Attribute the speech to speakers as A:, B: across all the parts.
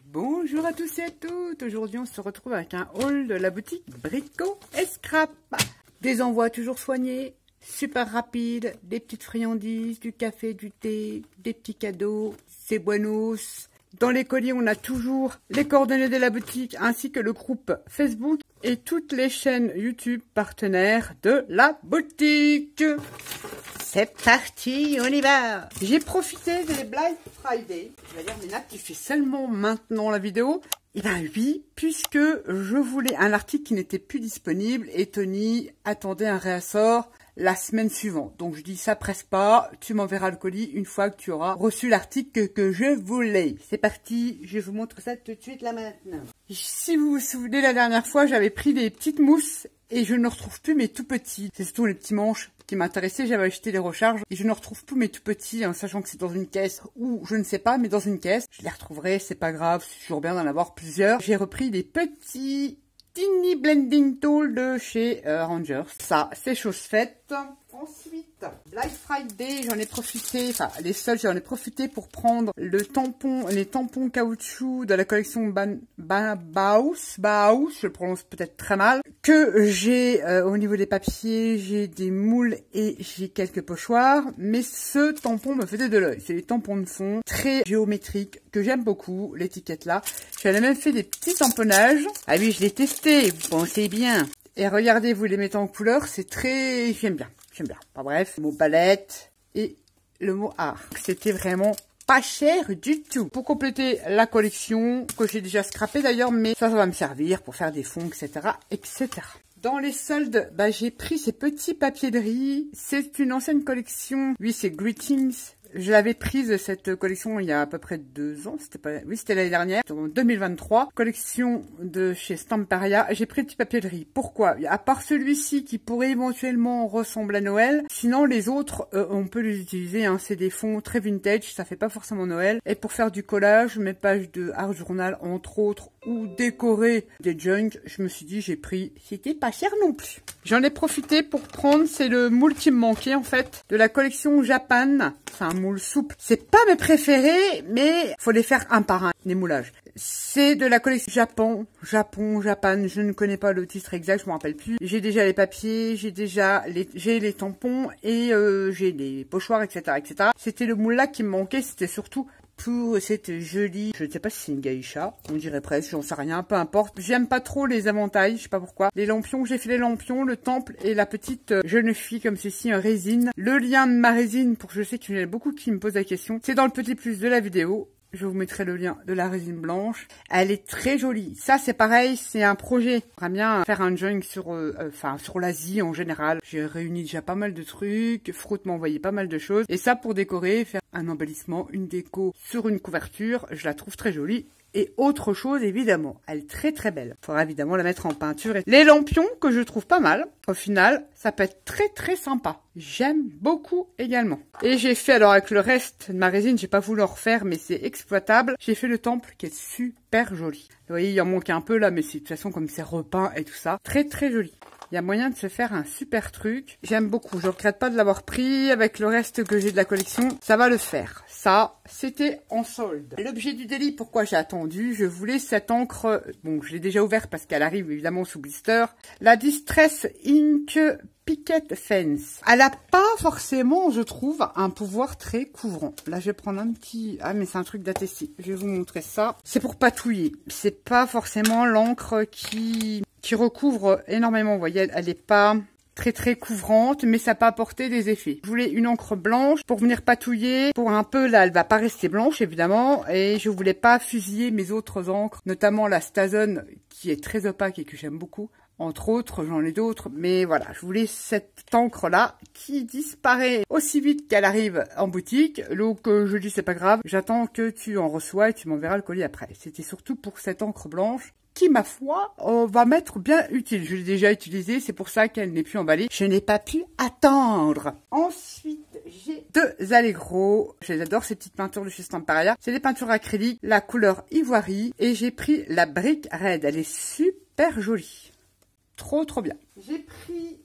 A: Bonjour à tous et à toutes. Aujourd'hui on se retrouve avec un haul de la boutique Brico et Scrap. Des envois toujours soignés, super rapides, des petites friandises, du café, du thé, des petits cadeaux, c'est buenos. Dans les colis on a toujours les coordonnées de la boutique ainsi que le groupe Facebook et toutes les chaînes YouTube partenaires de la boutique. C'est parti, on y va. J'ai profité des Black Friday. Tu vas dire, mais là, tu fais seulement maintenant la vidéo. Eh bien oui, puisque je voulais un article qui n'était plus disponible et Tony attendait un réassort la semaine suivante. Donc je dis, ça presse pas, tu m'enverras le colis une fois que tu auras reçu l'article que je voulais. C'est parti, je vous montre ça tout de suite là maintenant. Si vous vous souvenez, la dernière fois, j'avais pris des petites mousses et je ne retrouve plus mes tout petits. C'est surtout les petits manches qui m'intéressaient. J'avais acheté les recharges et je ne retrouve plus mes tout petits, en sachant que c'est dans une caisse ou je ne sais pas, mais dans une caisse. Je les retrouverai, c'est pas grave, c'est toujours bien d'en avoir plusieurs. J'ai repris des petits Tiny Blending Tool de chez Rangers. Ça, c'est chose faite. Ensuite, Black Friday, j'en ai profité, enfin les seuls, j'en ai profité pour prendre le tampon, les tampons caoutchouc de la collection Bauhaus, je le prononce peut-être très mal, que j'ai au niveau des papiers, j'ai des moules et j'ai quelques pochoirs, mais ce tampon me faisait de l'œil. C'est des tampons de fond très géométriques que j'aime beaucoup, l'étiquette là. J'en ai même fait des petits tamponnages. Ah oui, je l'ai testé, vous pensez bien. Et regardez, vous les mettez en couleur, c'est très... J'aime bien. Enfin bref, le mot palette et le mot art. C'était vraiment pas cher du tout. Pour compléter la collection, que j'ai déjà scrappé d'ailleurs, mais ça va me servir pour faire des fonds, etc. etc. Dans les soldes, j'ai pris ces petits papiers de riz. C'est une ancienne collection. Oui, c'est Greetings. Je l'avais prise, cette collection, il y a à peu près 2 ans. C'était l'année dernière, en 2023. Collection de chez Stamperia. J'ai pris le petit papier de riz. Pourquoi? À part celui-ci qui pourrait éventuellement ressembler à Noël. Sinon, les autres, on peut les utiliser. Hein. C'est des fonds très vintage. Ça fait pas forcément Noël. Et pour faire du collage, mes pages de Art Journal, entre autres, ou décorer des junk, je me suis dit, j'ai pris. C'était pas cher non plus. J'en ai profité pour prendre, c'est le moule qui me manquait, en fait, de la collection Japan. C'est un moule souple. C'est pas mes préférés, mais faut les faire un par un, les moulages. C'est de la collection Japan, je ne connais pas le titre exact, je me rappelle plus. J'ai déjà les papiers, j'ai les tampons et j'ai les pochoirs, etc., etc. C'était le moule là qui me manquait, c'était surtout pour cette jolie, je ne sais pas si c'est une geisha, on dirait presque, j'en sais rien, peu importe. J'aime pas trop les éventails, je sais pas pourquoi. Les lampions, j'ai fait les lampions, le temple et la petite jeune fille comme ceci, en résine. Le lien de ma résine, pour je sais qu'il y en a beaucoup qui me posent la question, c'est dans le petit plus de la vidéo. Je vous mettrai le lien de la résine blanche. Elle est très jolie. Ça, c'est pareil, c'est un projet. J'aimerais bien faire un junk sur l'Asie en général. J'ai réuni déjà pas mal de trucs. Fruit m'a envoyé pas mal de choses. Et ça, pour décorer, faire un embellissement, une déco sur une couverture, je la trouve très jolie. Et autre chose, évidemment, elle est très très belle. Il faudra évidemment la mettre en peinture. Et les lampions, que je trouve pas mal, au final, ça peut être très très sympa. J'aime beaucoup également. Et j'ai fait, alors avec le reste de ma résine, j'ai pas voulu en refaire, mais c'est exploitable. J'ai fait le temple qui est super joli. Vous voyez, il en manque un peu là, mais c'est de toute façon comme c'est repeint et tout ça. Très très joli. Il y a moyen de se faire un super truc. J'aime beaucoup. Je regrette pas de l'avoir pris. Avec le reste que j'ai de la collection, ça va le faire. Ça, c'était en solde. L'objet du délit, pourquoi j'ai attendu? Je voulais cette encre. Bon, je l'ai déjà ouverte parce qu'elle arrive évidemment sous blister. La Distress Ink Picket Fence. Elle a pas forcément, je trouve, un pouvoir très couvrant. Là, je vais prendre un petit... Ah, mais c'est un truc d'attesté. Je vais vous montrer ça. C'est pour patouiller. C'est pas forcément l'encre qui recouvre énormément. Vous voyez, elle n'est pas très très couvrante, mais ça peut apporter des effets. Je voulais une encre blanche pour venir patouiller. Pour un peu, là, elle va pas rester blanche, évidemment. Et je voulais pas fusiller mes autres encres, notamment la Stazone, qui est très opaque et que j'aime beaucoup. Entre autres, j'en ai d'autres, mais voilà, je voulais cette encre-là qui disparaît aussi vite qu'elle arrive en boutique. Donc, je dis, c'est pas grave, j'attends que tu en reçois et tu m'enverras le colis après. C'était surtout pour cette encre blanche qui, ma foi, va m'être bien utile. Je l'ai déjà utilisée, c'est pour ça qu'elle n'est plus emballée. Je n'ai pas pu attendre. Ensuite, j'ai 2 Allegro. Je les adore, ces petites peintures de chez Stamperia. C'est des peintures acryliques, la couleur ivoire. Et j'ai pris la brique Red. Elle est super jolie. Trop bien. J'ai pris,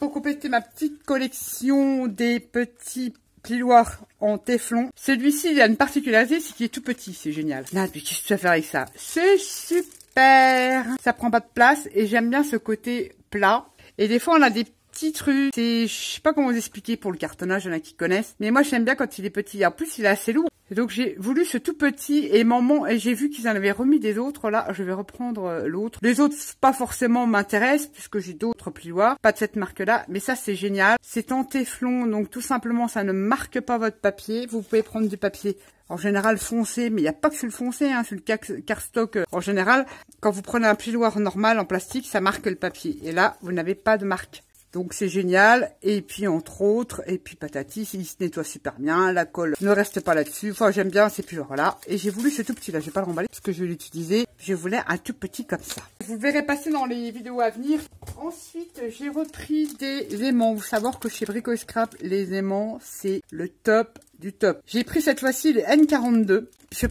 A: pour compléter ma petite collection, des petits plioir en téflon. Celui-ci, il a une particularité, c'est qu'il est tout petit, c'est génial. Là, qu'est-ce que tu vas faire avec ça? C'est super. Ça prend pas de place et j'aime bien ce côté plat. Et des fois, on a des petits trucs. Je sais pas comment vous expliquer pour le cartonnage, il y en a qui connaissent. Mais moi, j'aime bien quand il est petit. En plus, il est assez lourd. Et donc, j'ai voulu ce tout petit et et j'ai vu qu'ils en avaient remis des autres. Là, je vais reprendre l'autre. Les autres, pas forcément m'intéressent puisque j'ai d'autres plioirs. Pas de cette marque-là. Mais ça, c'est génial. C'est en téflon. Donc, tout simplement, ça ne marque pas votre papier. Vous pouvez prendre du papier en général foncé, mais il n'y a pas que sur le foncé, hein, sur le cardstock. En général, quand vous prenez un plioir normal en plastique, ça marque le papier. Et là, vous n'avez pas de marque. Donc c'est génial. Et puis entre autres, et puis patati, il se nettoie super bien, la colle ne reste pas là-dessus. Enfin, j'aime bien ces plioirs-là. Et j'ai voulu ce tout petit là, je vais pas le remballer parce que je vais l'utiliser. Je voulais un tout petit comme ça. Vous le verrez passer dans les vidéos à venir. Ensuite, j'ai repris des aimants. Vous savez que chez Brico et Scrap, les aimants, c'est le top du top. J'ai pris cette fois-ci les N42. J'ai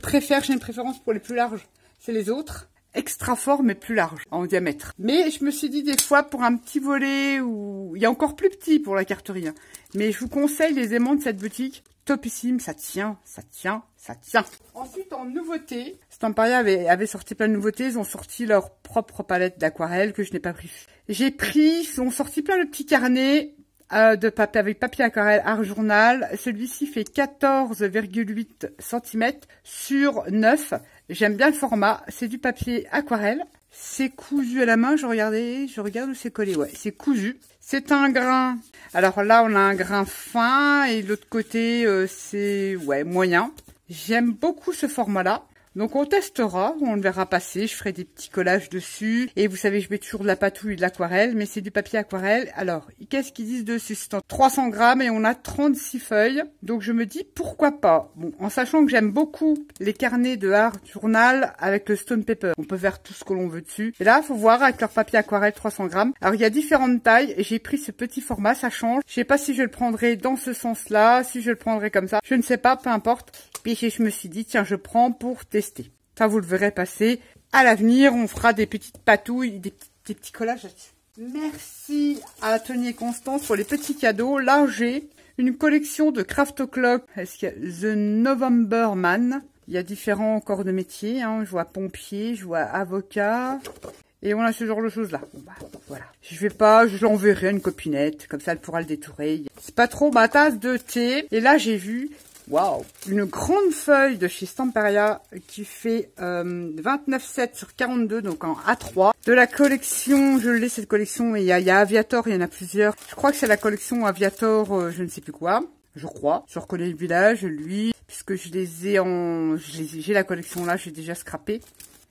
A: une préférence pour les plus larges. C'est les autres. Extra fort mais plus large en diamètre. Mais je me suis dit des fois pour un petit volet ou il y a encore plus petit pour la carterie. Hein. Mais je vous conseille les aimants de cette boutique. Topissime, ça tient, ça tient, ça tient. Ensuite en nouveauté, Stamperia avait sorti plein de nouveautés. Ils ont sorti leur propre palette d'aquarelle que je n'ai pas pris. Ils ont sorti plein de petits carnets de papier avec papier aquarelle art journal. Celui-ci fait 14,8 cm sur 9. J'aime bien le format. C'est du papier aquarelle. C'est cousu à la main. Je regarde où c'est collé. Ouais, c'est cousu. C'est un grain. Alors là, on a un grain fin et de l'autre côté, c'est moyen. J'aime beaucoup ce format-là. Donc on testera, on le verra passer, je ferai des petits collages dessus. Et vous savez, je mets toujours de la patouille et de l'aquarelle, mais c'est du papier aquarelle. Alors, qu'est-ce qu'ils disent dessus? C'est en 300 grammes et on a 36 feuilles. Donc je me dis, pourquoi pas? Bon, en sachant que j'aime beaucoup les carnets de art journal avec le stone paper. On peut faire tout ce que l'on veut dessus. Et là, faut voir avec leur papier aquarelle 300 grammes. Alors il y a différentes tailles et j'ai pris ce petit format, ça change. Je sais pas si je le prendrai dans ce sens-là, si je le prendrai comme ça. Je ne sais pas, peu importe. Puis je me suis dit, tiens, je prends pour tester. Ça, vous le verrez passer. À l'avenir, on fera des petites patouilles, des petits collages là-dessus. Merci à Tony et Constance pour les petits cadeaux. Là, j'ai une collection de Craft O'Clock. Est-ce qu'il y a The November Man? Il y a différents corps de métier. Hein. Je vois pompier, je vois avocat. Et on a ce genre de choses-là. Bon, bah, voilà. Je l'enverrai à une copinette. Comme ça, elle pourra le détourer. C'est pas trop ma tasse de thé. Et là, j'ai vu... Waouh, une grande feuille de chez Stamperia qui fait 29,7 sur 42, donc en A3. De la collection, je l'ai cette collection, et il y a Aviator, il y en a plusieurs. Je crois que c'est la collection Aviator, je ne sais plus quoi, je crois. Je reconnais le village, lui, puisque je les ai j'ai la collection là, j'ai déjà scrappé.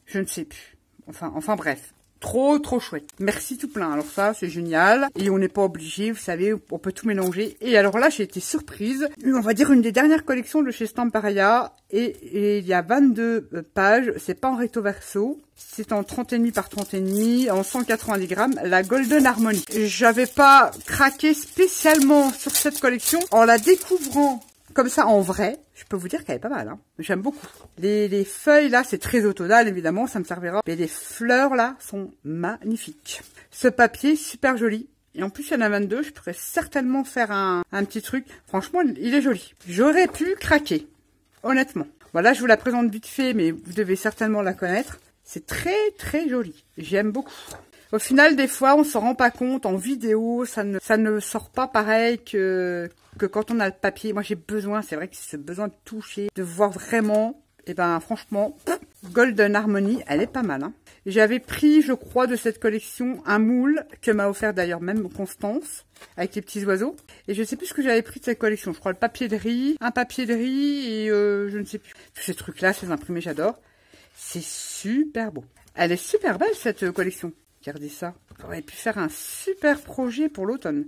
A: Je ne sais plus. Enfin bref. Trop chouette. Merci tout plein. Alors ça, c'est génial. Et on n'est pas obligé, vous savez, on peut tout mélanger. Et alors là, j'ai été surprise. On va dire une des dernières collections de chez Stamperia. Et il y a 22 pages. C'est pas en recto verso. C'est en 30,5 par 30,5, en 190 grammes. La Golden Harmony. J'avais pas craqué spécialement sur cette collection. En la découvrant comme ça en vrai, je peux vous dire qu'elle est pas mal. Hein. J'aime beaucoup. Les feuilles là, c'est très automnal évidemment, ça me servira. Mais les fleurs là sont magnifiques. Ce papier, super joli. Et en plus, il y en a 22, je pourrais certainement faire un petit truc. Franchement, il est joli. J'aurais pu craquer, honnêtement. Voilà, je vous la présente vite fait, mais vous devez certainement la connaître. C'est très joli. J'aime beaucoup. Au final, des fois, on s'en rend pas compte. En vidéo, ça ne sort pas pareil que quand on a le papier. Moi, j'ai besoin, c'est vrai que c'est ce besoin de toucher, de voir vraiment. Et ben, franchement, Golden Harmony, elle est pas mal. Hein. J'avais pris, je crois, de cette collection, un moule que m'a offert d'ailleurs même Constance, avec les petits oiseaux. Et je sais plus ce que j'avais pris de cette collection. Je crois le papier de riz, un papier de riz et je ne sais plus. Tous ces trucs-là, ces imprimés, j'adore. C'est super beau. Elle est super belle, cette collection. Regardez ça. J'aurais pu faire un super projet pour l'automne.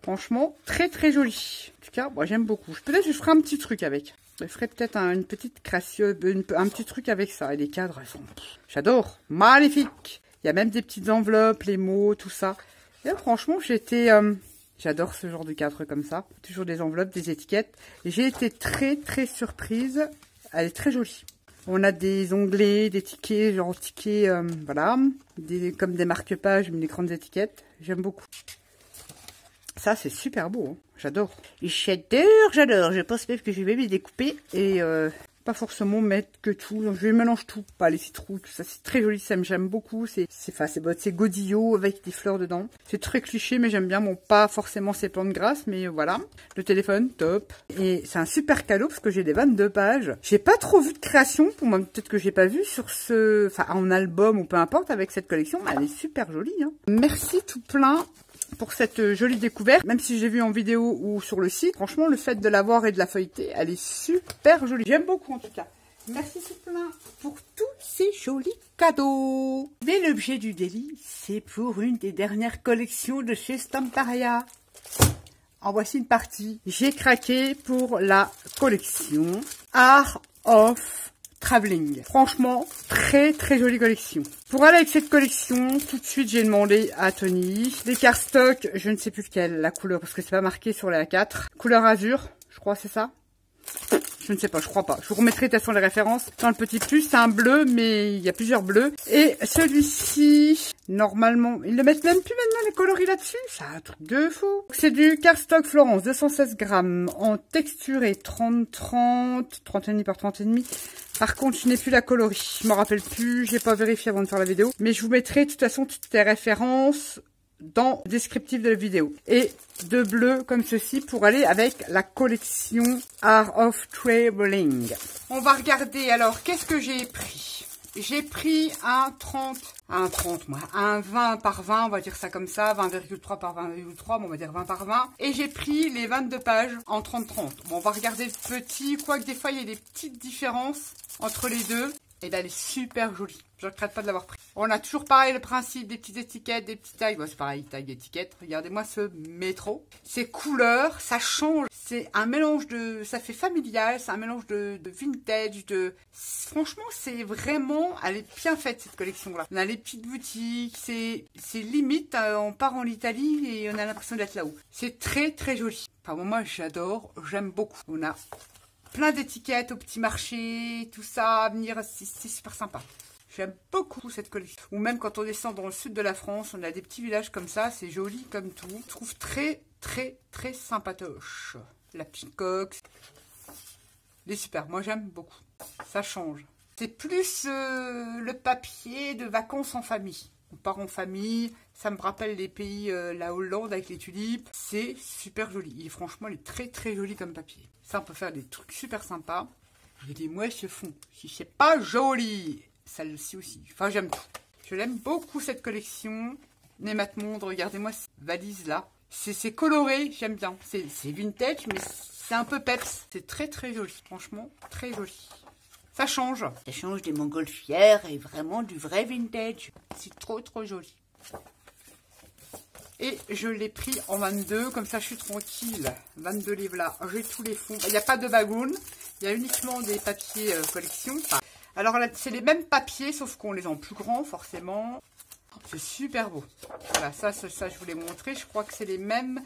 A: Franchement, très joli. En tout cas, moi j'aime beaucoup. Peut-être que je ferai un petit truc avec. Je ferai peut-être une petite création, un petit truc avec ça. Et les cadres, elles sont... J'adore. Magnifique. Il y a même des petites enveloppes, les mots, tout ça. Et là, franchement, j'adore ce genre de cadre comme ça. Toujours des enveloppes, des étiquettes. J'ai été très surprise. Elle est très jolie. On a des onglets, des tickets, genre tickets, voilà, comme des marque-pages, mais des grandes étiquettes. J'aime beaucoup. Ça, c'est super beau. Hein. J'adore. J'adore. Je pense même que je vais les découper et pas forcément mettre que tout. Donc, je mélange tout. Pas les citrouilles, tout ça. C'est très joli. Ça j'aime beaucoup. C'est godillot avec des fleurs dedans. C'est très cliché, mais j'aime bien. Bon, pas forcément ces plantes grasses, mais voilà. Le téléphone, top. Et c'est un super cadeau parce que j'ai des 22 pages. J'ai pas trop vu de création. Pour moi, peut-être que j'ai pas vu sur ce... Enfin, en album ou peu importe avec cette collection. Elle est super jolie. Hein. Merci tout plein pour cette jolie découverte, même si j'ai vu en vidéo ou sur le site. Franchement, le fait de la voir et de la feuilleter, elle est super jolie. J'aime beaucoup en tout cas. Merci tout plein pour tous ces jolis cadeaux. Mais l'objet du délit, c'est pour une des dernières collections de chez Stamparia. En voici une partie. J'ai craqué pour la collection Art of Traveling. Franchement, très très jolie collection. Pour aller avec cette collection, tout de suite j'ai demandé à Tony des cardstock, je ne sais plus lequel, la couleur, parce que c'est pas marqué sur les A4. Couleur azur, je crois c'est ça. Je ne sais pas, je crois pas. Je vous remettrai de toute façon les références dans le petit plus. C'est un bleu, mais il y a plusieurs bleus. Et celui-ci, normalement, ils ne mettent même plus maintenant les coloris là-dessus. C'est un truc de fou. C'est du cardstock Florence, 216 grammes, en texturé 30-30, 30,5 par 30,5. Par contre, je n'ai plus la coloris. Je me rappelle plus, j'ai pas vérifié avant de faire la vidéo. Mais je vous mettrai de toute façon toutes les références dans le descriptif de la vidéo. Et de bleu comme ceci pour aller avec la collection Art of Traveling. On va regarder alors, qu'est-ce que j'ai pris? J'ai pris un 20 par 20, on va dire ça comme ça, 20,3 par 20,3, bon, on va dire 20 par 20. Et j'ai pris les 22 pages en 30-30. Bon, on va regarder le petit, quoique des fois il y a des petites différences entre les deux. Et là, elle est super jolie. Je ne regrette pas de l'avoir pris. On a toujours pareil le principe des petites étiquettes, des petites tailles. Bon, c'est pareil, taille d'étiquette. Regardez-moi ce métro. Ces couleurs, ça change. C'est un mélange de... Ça fait familial, c'est un mélange de vintage, de... Franchement, c'est vraiment... Elle est bien faite, cette collection-là. On a les petites boutiques. C'est limite, on part en Italie et on a l'impression d'être là-haut. C'est très, très joli. Enfin, moi, j'adore. J'aime beaucoup. On a... plein d'étiquettes au petit marché, tout ça à venir, c'est super sympa. J'aime beaucoup cette collection. Ou même quand on descend dans le sud de la France, on a des petits villages comme ça, c'est joli comme tout. Je trouve très, très, très sympatoche. La petite coque. Elle est super, moi j'aime beaucoup. Ça change. C'est plus le papier de vacances en famille. On part en famille, ça me rappelle les pays, la Hollande avec les tulipes. C'est super joli. Et franchement, elle est très très jolie comme papier. Ça, on peut faire des trucs super sympas. J'ai des mouettes se font. Si c'est pas joli, celle-ci aussi. Enfin, j'aime tout. Je l'aime beaucoup cette collection. Némat Monde, regardez-moi cette valise là. C'est coloré, j'aime bien. C'est vintage, mais c'est un peu peps. C'est très très joli. Franchement, très joli. Ça change. Ça change des montgolfières et vraiment du vrai vintage. C'est trop trop joli. Et je l'ai pris en 22, comme ça je suis tranquille. 22 livres là, j'ai tous les fonds. Il n'y a pas de bagoune, il y a uniquement des papiers collection. Alors là, c'est les mêmes papiers, sauf qu'on les a en plus grand forcément. C'est super beau. Voilà, ça je vous l'ai montré. Je crois que c'est les mêmes.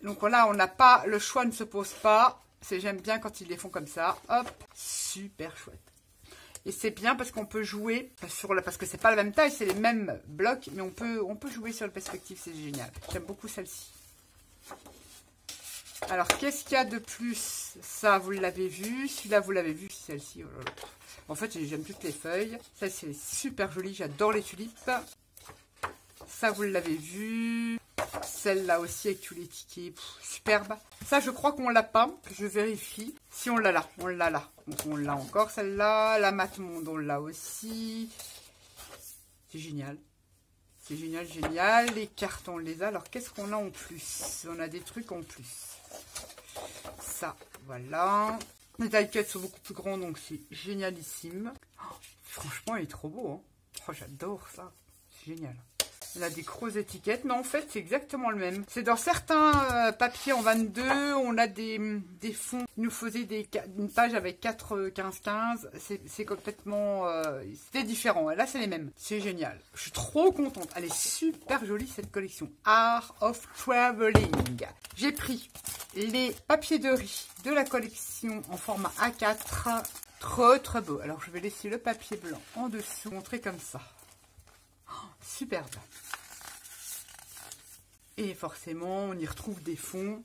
A: Donc là, on n'a pas, le choix ne se pose pas. J'aime bien quand ils les font comme ça. Hop, super chouette. Et c'est bien parce qu'on peut jouer sur parce que c'est pas la même taille, c'est les mêmes blocs, mais on peut jouer sur le perspective, c'est génial. J'aime beaucoup celle-ci. Alors, qu'est-ce qu'il y a de plus? Ça, vous l'avez vu. Celui-là, vous l'avez vu. Celle-ci, oh là là. En fait, j'aime toutes les feuilles. Ça, c'est super joli. J'adore les tulipes. Ça, vous l'avez vu. Celle-là aussi avec tous les tickets. Superbe. Ça, je crois qu'on l'a pas. Je vérifie. Si on l'a là. On l'a là. Donc, on l'a encore celle-là. La Mat Monde, on l'a aussi. C'est génial. C'est génial, génial. Les cartes, on les a. Alors, qu'est-ce qu'on a en plus? On a des trucs en plus. Ça, voilà. Les taillettes sont beaucoup plus grands, donc c'est génialissime. Oh, franchement, il est trop beau. Hein. Oh, j'adore ça. C'est génial. Il a des grosses étiquettes, mais en fait, c'est exactement le même. C'est dans certains papiers en 22, on a des fonds. Il nous faisait une page avec 4, 15, 15. C'est complètement... c'était différent. Là, c'est les mêmes. C'est génial. Je suis trop contente. Elle est super jolie, cette collection. Art of Traveling. J'ai pris les papiers de riz de la collection en format A4. Trop, trop beau. Alors, je vais laisser le papier blanc en dessous. Montrer comme ça. Oh, superbe. Et forcément, on y retrouve des fonds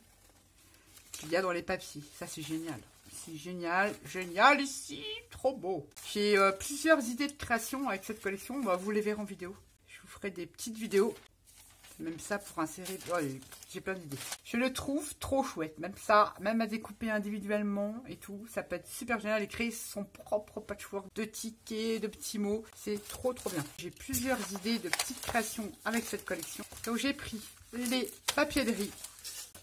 A: qu'il y a dans les papiers. Ça, c'est génial. C'est génial, génial ici, trop beau. J'ai plusieurs idées de création avec cette collection. Bah, vous les verrez en vidéo. Je vous ferai des petites vidéos. Même ça pour insérer. Oh, j'ai plein d'idées. Je le trouve trop chouette. Même ça, même à découper individuellement et tout. Ça peut être super génial. Et créer son propre patchwork de tickets, de petits mots. C'est trop trop bien. J'ai plusieurs idées de petites créations avec cette collection. Donc j'ai pris les papiers de riz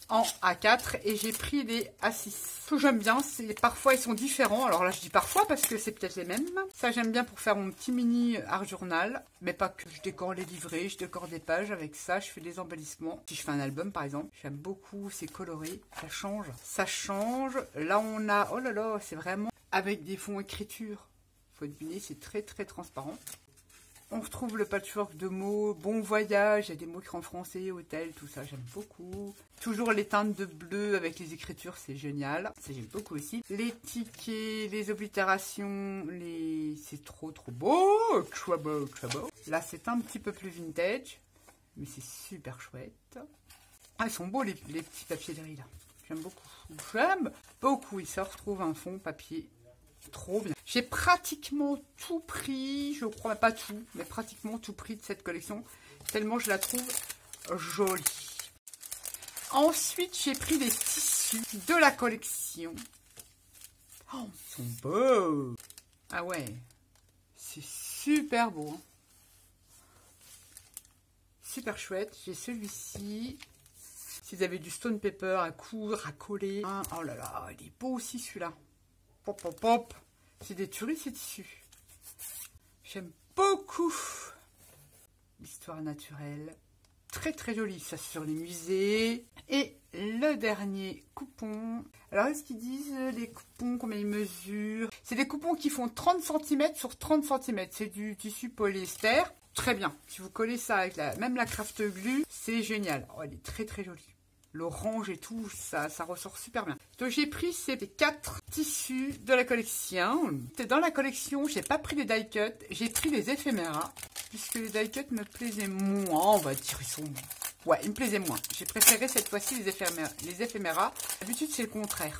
A: en A4 et j'ai pris les A6. Ce que j'aime bien, c'est parfois ils sont différents. Alors là je dis parfois parce que c'est peut-être les mêmes. Ça j'aime bien pour faire mon petit mini art journal, mais pas que. Je décore les livrets, je décore des pages avec ça, je fais des embellissements. Si je fais un album par exemple, j'aime beaucoup, c'est coloré, ça change. Ça change. Là on a, oh là là, c'est vraiment avec des fonds écriture. Faut deviner, c'est très très transparent. On retrouve le patchwork de mots, bon voyage, il y a des mots écrits en français, hôtel, tout ça, j'aime beaucoup. Toujours les teintes de bleu avec les écritures, c'est génial. Ça, j'aime beaucoup aussi. Les tickets, les oblitérations, c'est trop trop beau. Trop beau, trop beau. Là, c'est un petit peu plus vintage, mais c'est super chouette. Ah, ils sont beaux les petits papiers de riz, là. J'aime beaucoup. J'aime beaucoup. Il se retrouve un fond papier. Trop bien. J'ai pratiquement tout pris, je crois pas tout, mais pratiquement tout pris de cette collection, tellement je la trouve jolie. Ensuite, j'ai pris les tissus de la collection. Oh, ils sont beaux. Ah ouais, c'est super beau. Hein. Super chouette. J'ai celui-ci. Si vous avez du stone paper à coudre, à coller. Hein. Oh là là, il est beau aussi celui-là. Pop, pop, pop. C'est des tueries ces tissus. J'aime beaucoup l'histoire naturelle. Très très joli. Ça sur les musées. Et le dernier coupon. Alors est-ce qu'ils disent les coupons, combien ils mesurent? C'est des coupons qui font 30 cm sur 30 cm. C'est du tissu polyester. Très bien. Si vous collez ça avec même la craft glue, c'est génial. Oh, elle est très très jolie. L'orange et tout, ça ressort super bien. Donc j'ai pris ces 4 tissus de la collection. Dans la collection, j'ai pas pris les die cut, j'ai pris les éphéméras. Puisque les die cut me plaisaient moins, on va dire, ils sont... Ouais, ils me plaisaient moins. J'ai préféré cette fois-ci les éphéméras. D'habitude, c'est le contraire.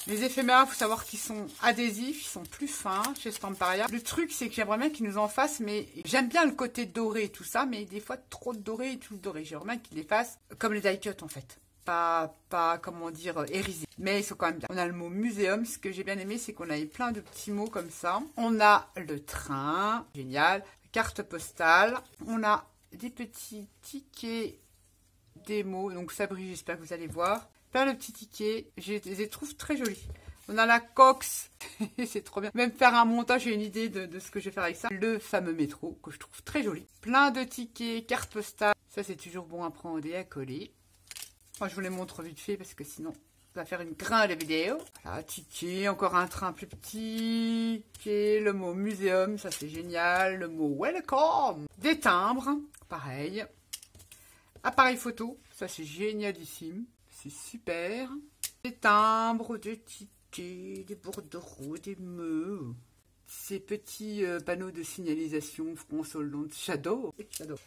A: Les éphéméras, il faut savoir qu'ils sont adhésifs, ils sont plus fins chez Stamparia. Le truc, c'est que j'aimerais bien qu'ils nous en fassent, mais j'aime bien le côté doré et tout ça, mais des fois, trop de doré et tout doré. J'aimerais bien qu'ils les fassent comme les die cut, en fait. Pas comment dire, irisés. Mais ils sont quand même bien. On a le mot muséum. Ce que j'ai bien aimé, c'est qu'on avait plein de petits mots comme ça. On a le train. Génial. Carte postale. On a des petits tickets des mots. Donc ça brille, j'espère que vous allez voir. Plein de petits tickets. Je les trouve très jolis. On a la Cox. C'est trop bien. Même faire un montage, j'ai une idée de ce que je vais faire avec ça. Le fameux métro, que je trouve très joli. Plein de tickets, cartes postales. Ça, c'est toujours bon à prendre et à coller. Moi, je vous les montre vite fait parce que sinon, ça va faire une grande vidéo. Voilà, ticket, encore un train plus petit. Ticket, le mot muséum, ça c'est génial. Le mot welcome. Des timbres, pareil. Appareil photo, ça c'est génialissime. C'est super. Des timbres, des tickets, des bordereaux, des meux. Ces petits panneaux de signalisation France Hollande. J'adore.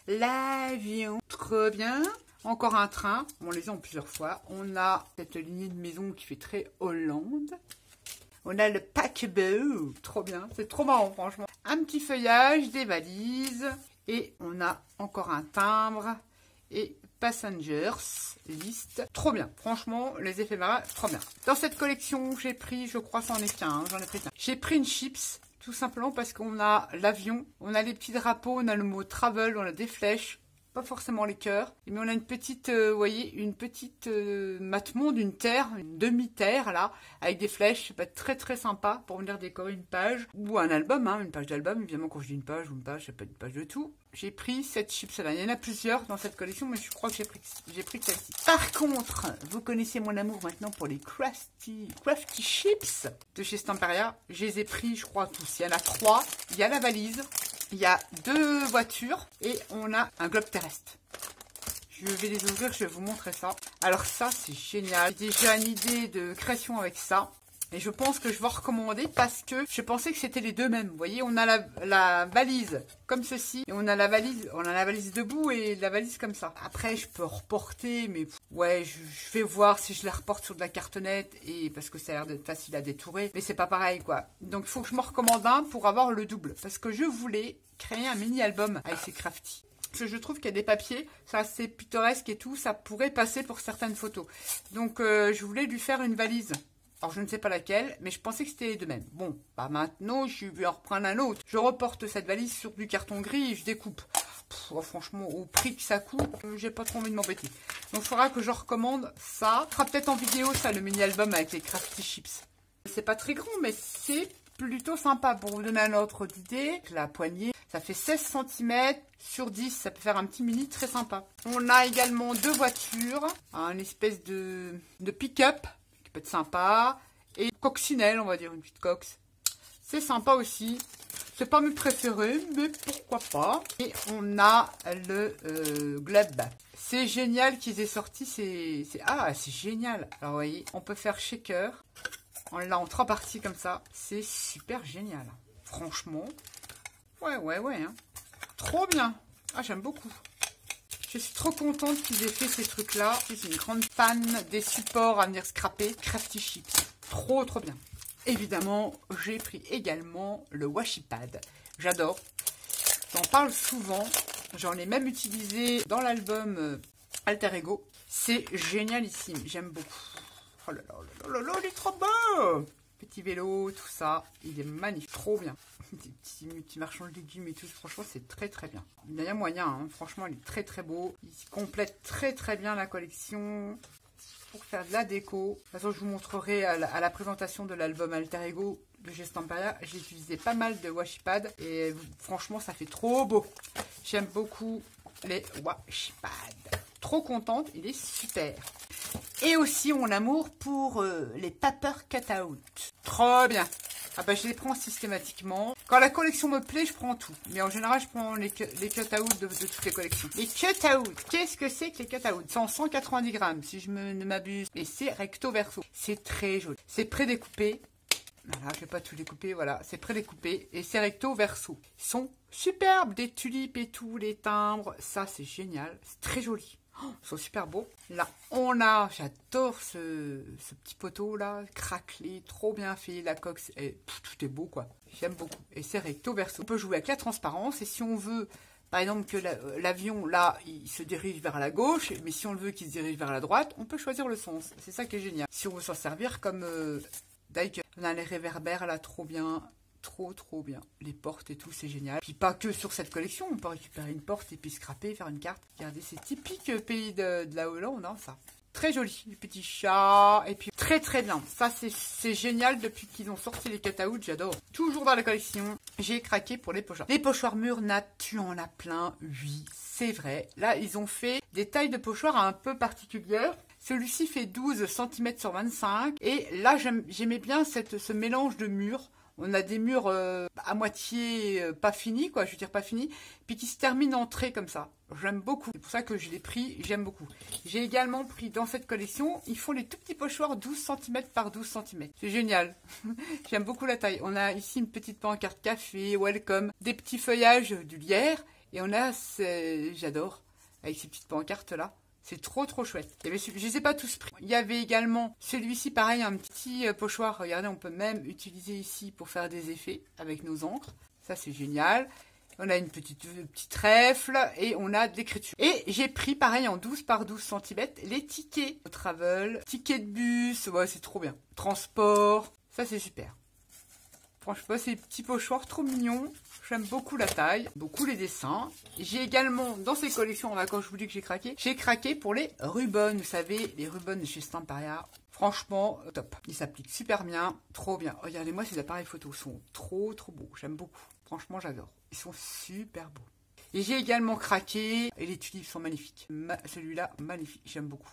A: L'avion, trop bien. Encore un train, on les a en plusieurs fois. On a cette lignée de maison qui fait très Hollande. On a le paquebot, trop bien, c'est trop marrant franchement. Un petit feuillage, des valises. Et on a encore un timbre et passengers list. Trop bien, franchement, les éphéméras, trop bien. Dans cette collection, j'ai pris, je crois, c'en est qu'un, j'en ai pris qu'un. J'ai pris une chips, tout simplement parce qu'on a l'avion, on a les petits drapeaux, on a le mot travel, on a des flèches. Pas forcément les cœurs, mais on a une petite, vous voyez, une petite mate-monde, une terre, une demi-terre là, avec des flèches, ça peut être très très sympa pour venir décorer une page ou un album, hein, une page d'album. Évidemment, quand je dis une page ou une page, ça peut être une page de tout. J'ai pris cette chips là, il y en a plusieurs dans cette collection, mais je crois que j'ai pris que celle-ci. Par contre, vous connaissez mon amour maintenant pour les crafty chips de chez Stamparia. Je les ai pris, je crois tous. Il y en a 3. Il y a la valise. Il y a 2 voitures et on a un globe terrestre. Je vais les ouvrir, je vais vous montrer ça. Alors ça, c'est génial. J'ai déjà une idée de création avec ça. Et je pense que je vais recommander parce que je pensais que c'était les deux mêmes. Vous voyez, on a la valise comme ceci. Et on a la valise debout et la valise comme ça. Après, je peux reporter, mais ouais, je vais voir si je la reporte sur de la cartonnette. Et parce que ça a l'air d'être facile à détourer. Mais c'est pas pareil, quoi. Donc, il faut que je me recommande un pour avoir le double. Parce que je voulais créer un mini-album avec ces crafty. Parce que je trouve qu'il y a des papiers, c'est assez pittoresque et tout. Ça pourrait passer pour certaines photos. Donc, je voulais lui faire une valise. Alors, je ne sais pas laquelle, mais je pensais que c'était les deux mêmes. Bon, bah maintenant, je vais en reprendre un autre. Je reporte cette valise sur du carton gris et je découpe. Franchement, au prix que ça coûte, j'ai pas trop envie de m'embêter. Donc, il faudra que je recommande ça. Ce sera peut-être en vidéo, ça, le mini-album avec les Crafty Chips. C'est pas très grand, mais c'est plutôt sympa. Pour vous donner un ordre d'idée, la poignée, ça fait 16 cm sur 10. Ça peut faire un petit mini très sympa. On a également deux voitures, une espèce de pick-up. Peut être sympa, et coccinelle, on va dire, une petite cox, c'est sympa aussi. C'est pas mes préférés, mais pourquoi pas. Et on a le globe. C'est génial qu'ils aient sorti c'est génial. Alors vous voyez, on peut faire shaker, on l'a en 3 parties comme ça, c'est super génial, franchement. Ouais hein. Trop bien. Ah, j'aime beaucoup. Je suis trop contente qu'ils aient fait ces trucs-là. Je suis une grande fan des supports à venir scraper. Crafty Chips. Trop bien. Évidemment, j'ai pris également le washi pad. J'adore. J'en parle souvent. J'en ai même utilisé dans l'album Alter Ego. C'est génialissime. J'aime beaucoup. Oh là là, il est trop beau. Petit vélo, tout ça. Il est magnifique. Trop bien. Des petits marchands de légumes et tout, franchement c'est très bien. Il y a moyen, hein. Franchement il est très beau. Il complète très bien la collection pour faire de la déco. De toute façon je vous montrerai à la présentation de l'album Alter Ego de Gestampia. J'ai utilisé pas mal de washi pad et franchement ça fait trop beau. J'aime beaucoup les washi pad. Trop contente, il est super. Et aussi mon amour pour les paper cut-out. Trop bien. Ah bah je les prends systématiquement. Quand la collection me plaît, je prends tout. Mais en général, je prends les cut-out de toutes les collections. Les cut-out, qu'est-ce que c'est que les cut-out? C'est en 190 grammes, si je ne m'abuse. Et c'est recto verso. C'est très joli. C'est prédécoupé. Voilà, je vais pas tout découper, voilà. C'est prédécoupé et c'est recto verso. Ils sont superbes, des tulipes et tout, les timbres. Ça, c'est génial. C'est très joli. Oh, ils sont super beaux. Là, on a, j'adore ce petit poteau là, craquelé, trop bien fait. La coque, tout est beau quoi. J'aime beaucoup. Et c'est recto verso. On peut jouer avec la transparence et si on veut, par exemple, que l'avion là, il se dirige vers la gauche, mais si on le veut qu'il se dirige vers la droite, on peut choisir le sens. C'est ça qui est génial. Si on veut s'en servir comme Dike, on a les réverbères là, trop bien. Trop bien. Les portes et tout, c'est génial. Puis pas que sur cette collection, on peut récupérer une porte et puis scraper, faire une carte. Regardez, c'est typique pays de la Hollande, hein, ça. Très joli, les petits chats. Et puis très bien. Ça, c'est génial depuis qu'ils ont sorti les cut-out, j'adore. Toujours dans la collection, j'ai craqué pour les pochoirs. Les pochoirs Murnat, tu en as plein, oui, c'est vrai. Là, ils ont fait des tailles de pochoirs un peu particulières. Celui-ci fait 12 cm sur 25. Et là, j'aimais bien ce mélange de murs. On a des murs à moitié pas finis, quoi, je veux dire pas finis, puis qui se terminent en traits comme ça. J'aime beaucoup. C'est pour ça que je l'ai pris, j'aime beaucoup. J'ai également pris dans cette collection, ils font les tout petits pochoirs 12 cm par 12 cm. C'est génial. J'aime beaucoup la taille. On a ici une petite pancarte café, welcome, des petits feuillages du lierre, et on a, j'adore, avec ces petites pancartes là. C'est trop chouette. Je ne les ai pas tous pris. Il y avait également celui-ci, pareil, un petit pochoir. Regardez, on peut même utiliser ici pour faire des effets avec nos encres. Ça, c'est génial. On a une petite trèfle et on a de l'écriture. Et j'ai pris, pareil, en 12 par 12 cm, les tickets de travel, tickets de bus. Ouais, c'est trop bien. Transport. Ça, c'est super. Franchement, ces petits pochoirs trop mignons. J'aime beaucoup la taille, beaucoup les dessins. J'ai également, dans ces collections, quand je vous dis que j'ai craqué pour les rubans. Vous savez, les rubans de chez Stamparia. Franchement, top. Ils s'appliquent super bien, trop bien. Regardez-moi, ces appareils photo sont trop beaux. J'aime beaucoup. Franchement, j'adore. Ils sont super beaux. Et j'ai également craqué, et les tulipes sont magnifiques. Celui-là, magnifique, j'aime beaucoup.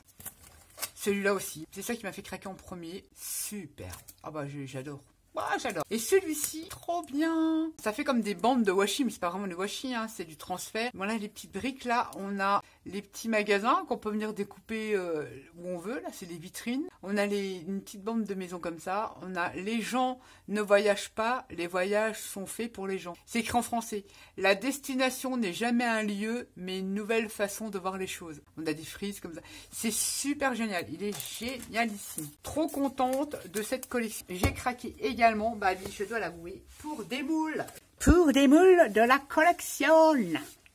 A: Celui-là aussi. C'est ça qui m'a fait craquer en premier. Super. Ah bah, j'adore. Ah, j'adore. Et celui-ci, trop bien. Ça fait comme des bandes de washi, mais c'est pas vraiment du washi, hein, c'est du transfert. Voilà les petites briques là, on a les petits magasins qu'on peut venir découper où on veut. Là, c'est les vitrines. On a une petite bande de maisons comme ça. On a les gens ne voyagent pas, les voyages sont faits pour les gens. C'est écrit en français. La destination n'est jamais un lieu, mais une nouvelle façon de voir les choses. On a des frises comme ça. C'est super génial. Il est génialissime. Trop contente de cette collection. J'ai craqué également, bah oui, je dois l'avouer, pour des moules. Pour des moules de la collection.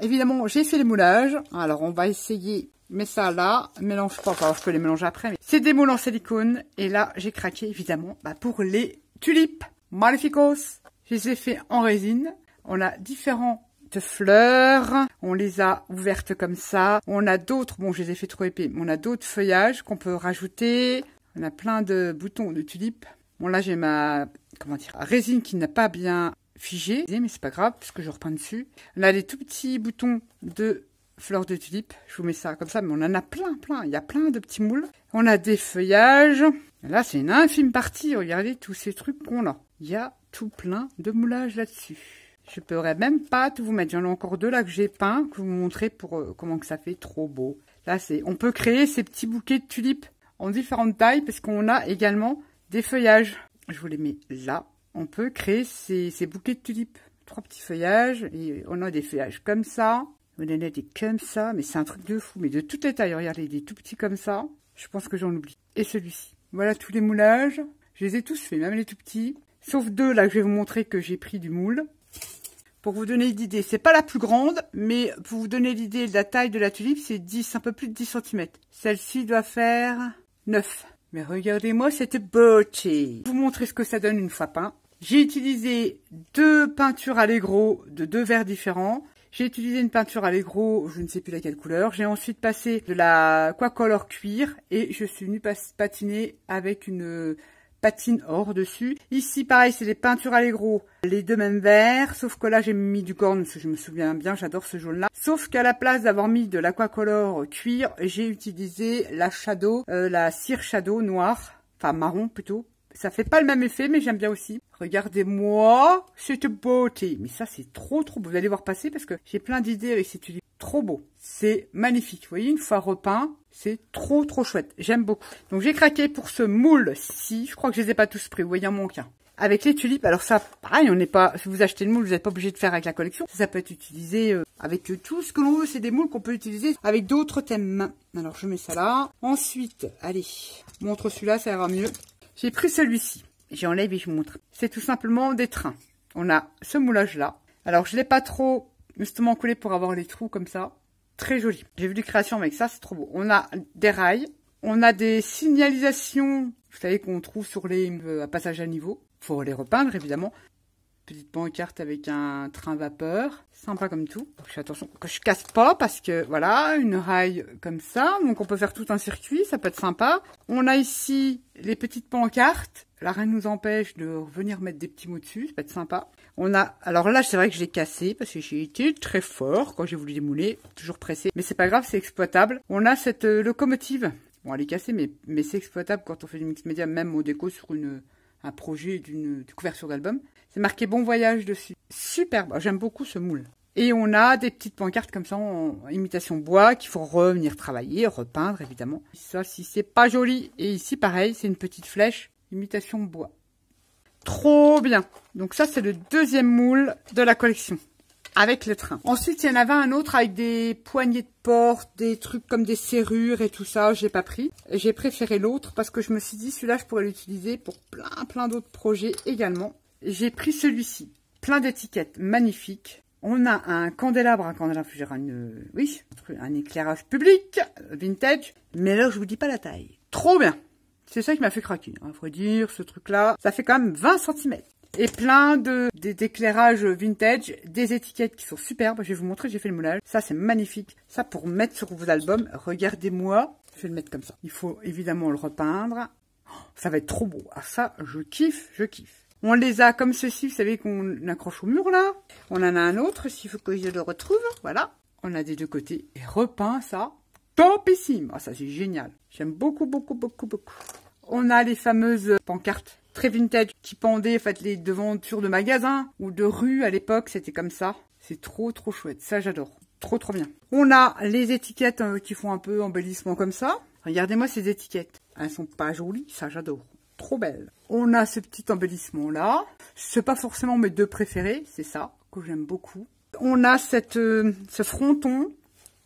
A: Évidemment, j'ai fait les moulages. Alors, on va essayer. Mais ça là, mélange pas. Enfin, je peux les mélanger après. C'est des moules en silicone. Et là, j'ai craqué évidemment pour les tulipes Magnificos. Je les ai fait en résine. On a différentes fleurs. On les a ouvertes comme ça. On a d'autres. Bon, je les ai fait trop épais. Mais on a d'autres feuillages qu'on peut rajouter. On a plein de boutons de tulipes. Bon, là, j'ai ma résine qui n'a pas bien figé, mais c'est pas grave parce que je repeins dessus. On a des tout petits boutons de fleurs de tulipe. Je vous mets ça comme ça, mais on en a plein. Il y a plein de petits moules. On a des feuillages. Là, c'est une infime partie. Regardez tous ces trucs qu'on a. Il y a tout plein de moulages là-dessus. Je pourrais même pas tout vous mettre. J'en ai encore deux là que j'ai peint, que je vous montrer pour comment que ça fait trop beau. Là, on peut créer ces petits bouquets de tulipes en différentes tailles parce qu'on a également des feuillages. Je vous les mets là. On peut créer ces bouquets de tulipes. 3 petits feuillages. Et on a des feuillages comme ça. On en a des comme ça. Mais c'est un truc de fou. Mais de toutes les tailles. Regardez, des tout petits comme ça. Je pense que j'en oublie. Et celui-ci. Voilà tous les moulages. Je les ai tous faits, même les tout petits. Sauf 2 là que je vais vous montrer que j'ai pris du moule. Pour vous donner l'idée, c'est pas la plus grande. Mais pour vous donner l'idée de la taille de la tulipe, c'est 10, un peu plus de 10 cm. Celle-ci doit faire 9. Mais regardez-moi cette beauté. Je vais vous montrer ce que ça donne une fois peint. J'ai utilisé 2 peintures Allegro de 2 verres différents. J'ai utilisé une peinture Allegro, je ne sais plus laquelle couleur. J'ai ensuite passé de la Aquacolor cuir et je suis venue patiner avec une patine or dessus. Ici, pareil, c'est des peintures Allegro, les 2 mêmes verres, sauf que là, j'ai mis du corne, parce que je me souviens bien, j'adore ce jaune-là. Sauf qu'à la place d'avoir mis de l'Aquacolor cuir, j'ai utilisé la Shadow, la Cire Shadow noire, enfin marron plutôt. Ça fait pas le même effet, mais j'aime bien aussi. Regardez-moi cette beauté. Mais ça, c'est trop beau. Vous allez voir passer parce que j'ai plein d'idées avec ces tulipes. Trop beau. C'est magnifique. Vous voyez, une fois repeint, c'est trop chouette. J'aime beaucoup. Donc, j'ai craqué pour ce moule-ci. Je crois que je les ai pas tous pris. Vous voyez, il en manque un. Avec les tulipes, alors ça, pareil, on n'est pas, si vous achetez le moule, vous n'êtes pas obligé de faire avec la collection. Ça peut être utilisé avec tout ce que l'on veut. C'est des moules qu'on peut utiliser avec d'autres thèmes. Alors, je mets ça là. Ensuite, allez, montre celui-là, ça ira mieux. J'ai pris celui-ci. J'enlève et je vous montre. C'est tout simplement des trains. On a ce moulage-là. Alors, je ne l'ai pas trop justement collé pour avoir les trous comme ça. Très joli. J'ai vu des créations avec ça, c'est trop beau. On a des rails. On a des signalisations, vous savez, qu'on trouve sur les passages à niveau. Il faut les repeindre, évidemment. Petite pancarte avec un train vapeur. Sympa comme tout. Je fais attention que je casse pas parce que, voilà, une rail comme ça. Donc, on peut faire tout un circuit. Ça peut être sympa. On a ici les petites pancartes. La reine nous empêche de venir mettre des petits mots dessus. Ça peut être sympa. On a, alors là, c'est vrai que je l'ai cassé parce que j'ai été très fort quand j'ai voulu démouler. Toujours pressé. Mais c'est pas grave, c'est exploitable. On a cette locomotive. Bon, elle est cassée, mais c'est exploitable quand on fait du mix média, même au déco sur un projet d'une couverture d'album. C'est marqué bon voyage dessus. Superbe, j'aime beaucoup ce moule. Et on a des petites pancartes comme ça en imitation bois qu'il faut revenir travailler, repeindre évidemment. Ça, si c'est pas joli. Et ici, pareil, c'est une petite flèche imitation bois. Trop bien. Donc ça, c'est le deuxième moule de la collection. Avec le train. Ensuite, il y en avait un autre avec des poignées de porte, des trucs comme des serrures et tout ça. J'ai pas pris. J'ai préféré l'autre parce que je me suis dit, celui-là, je pourrais l'utiliser pour plein d'autres projets également. J'ai pris celui-ci. Plein d'étiquettes magnifiques. On a un candélabre, je dirais un éclairage public, vintage. Mais là, je vous dis pas la taille. Trop bien. C'est ça qui m'a fait craquer. Il faut dire, ce truc-là, ça fait quand même 20 cm. Et plein d'éclairages vintage, des étiquettes qui sont superbes. Je vais vous montrer, j'ai fait le moulage. Ça, c'est magnifique. Ça, pour mettre sur vos albums, regardez-moi. Je vais le mettre comme ça. Il faut évidemment le repeindre. Oh, ça va être trop beau. Ah, ça, je kiffe. On les a comme ceci, vous savez qu'on accroche au mur, là. On en a un autre, s'il faut que je le retrouve. Voilà. On a des deux côtés. Et repeint, ça. Topissime. Ah, ça, c'est génial. J'aime beaucoup. On a les fameuses pancartes très vintage qui pendaient, en fait, les devantures de magasins ou de rue à l'époque, c'était comme ça. C'est trop chouette. Ça, j'adore. Trop bien. On a les étiquettes qui font un peu embellissement comme ça. Regardez-moi ces étiquettes. Elles sont pas jolies, ça j'adore. Trop belles. On a ce petit embellissement là. C'est pas forcément mes deux préférés, c'est ça que j'aime beaucoup. On a ce fronton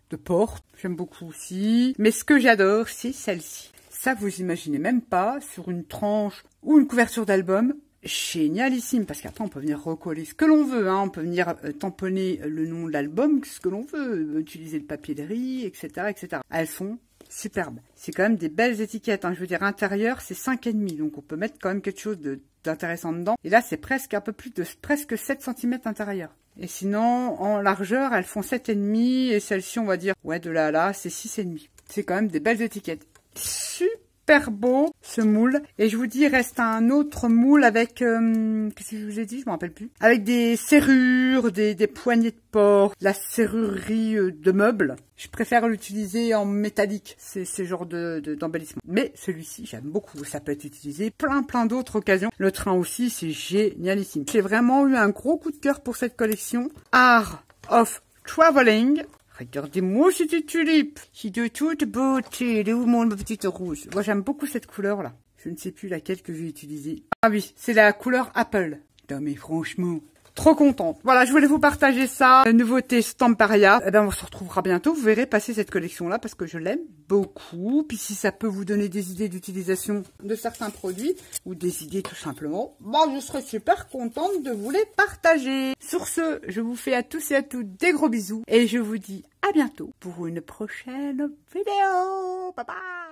A: de porte, j'aime beaucoup aussi. Mais ce que j'adore, c'est celle-ci. Ça, vous imaginez même pas, sur une tranche ou une couverture d'album, génialissime. Parce qu'après, on peut venir recoller ce que l'on veut. Hein. On peut venir tamponner le nom de l'album, ce que l'on veut. Utiliser le papier de riz, etc., etc. Elles sont superbes. C'est quand même des belles étiquettes. Hein. Je veux dire, intérieur, c'est 5,5. Donc, on peut mettre quand même quelque chose d'intéressant dedans. Et là, c'est presque un peu plus de presque 7 cm intérieur. Et sinon, en largeur, elles font 7,5. Et celle-ci, on va dire, ouais, de là à là, c'est 6,5. C'est quand même des belles étiquettes. Super beau ce moule. Et je vous dis, il reste un autre moule avec, qu'est-ce que je vous ai dit, je me rappelle plus. Avec des serrures, des poignées de porte, la serrurerie de meubles. Je préfère l'utiliser en métallique, c'est ce genre d'embellissement. Mais celui-ci, j'aime beaucoup. Ça peut être utilisé plein d'autres occasions. Le train aussi, c'est génialissime. J'ai vraiment eu un gros coup de cœur pour cette collection. Art of Traveling. Regardez-moi cette tulipe, c'est de toute beauté. Elle est où mon petite rouge? Moi j'aime beaucoup cette couleur là. Je ne sais plus laquelle que j'ai utilisée. Ah oui, c'est la couleur Apple. Non mais franchement, trop contente. Voilà, je voulais vous partager ça. Nouveauté Stamparia. Eh ben on se retrouvera bientôt. Vous verrez passer cette collection là parce que je l'aime beaucoup. Puis si ça peut vous donner des idées d'utilisation de certains produits ou des idées tout simplement, bon, je serai super contente de vous les partager. Sur ce, je vous fais à tous et à toutes des gros bisous et je vous dis à bientôt pour une prochaine vidéo. Bye bye.